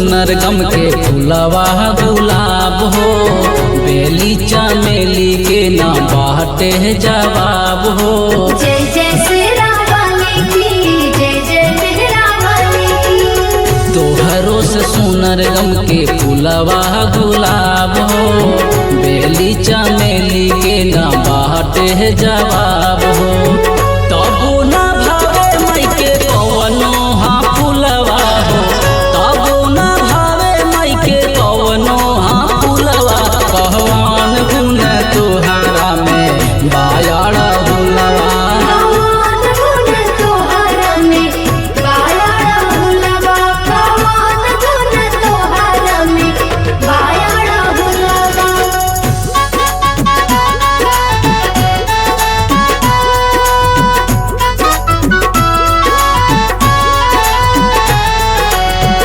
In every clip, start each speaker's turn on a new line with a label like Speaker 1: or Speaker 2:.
Speaker 1: सुनर गम के फुलवा गुलाब हो, बेली चमेली के ना बाटे जवाब हो।
Speaker 2: जय जय शेरा वाली की, जय जय मेहरा वाली की।
Speaker 1: तोहरो से सुनर गम के फुलवा गुलाब हो, बेली चमेली के ना बाटे जवाब हो। तबो ना भावे मई के कवनो हाँ फुलवा हो, तबो ना भावे मई के कवनो हाँ फुलवा। कहवान गुण तोहरा में बायाड़ा भुलवा,
Speaker 2: कौन गुण तोहरा में बायाड़ा भुलवा, कौन गुण तोहरा में बायाड़ा भुलवा।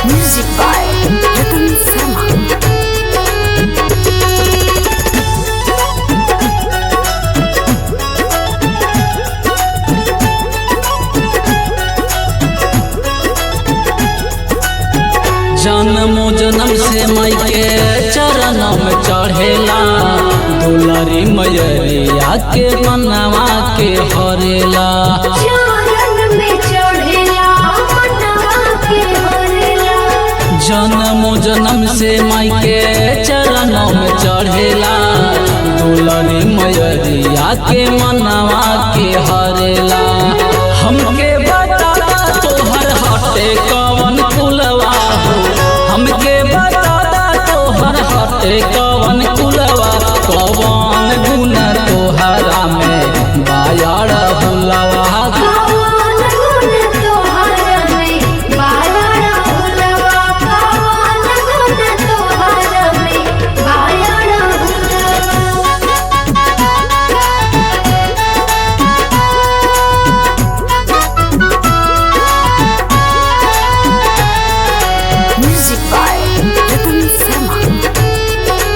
Speaker 3: Music by Ratan Sharma.
Speaker 1: जन्मो जन्म से मई के चरण में चढ़ेला, दुलारी मैया के मनवा के हरेला।
Speaker 2: चरण में चढ़ेला, मनवा के हरेला।
Speaker 1: जन्मो जन्म से मई के चरण में चढ़ेला, दुलारी मैया के मनवा के हरेला। हमके बता तोहर हटे कवन कुलवा हो, हमके बता तोहर हटे कवन कुलवा। कवन गुण तोहरा में बायाड़ा भुलवा,
Speaker 2: कौन गुण तोहरा में बायाड़ा भुलवा, कौन गुण तोहरा में बायाड़ा भुलवा।
Speaker 3: Music by Ratan Sharma.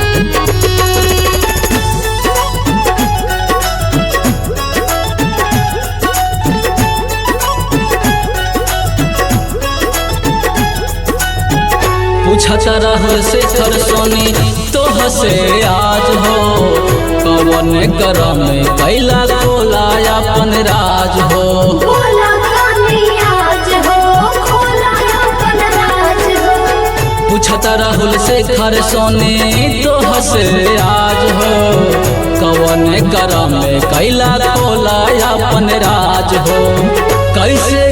Speaker 1: पूछत रहल शेखर सोनी तोह से आज हो, कवन करम कैला कोला अपन राज हो।
Speaker 2: खोला कानियाज हो, खोला अपन राज हो।
Speaker 1: पूछत रहल शेखर सोनी तोह से आज हो, कवन करम कैला कोला अपन राज हो। कैसे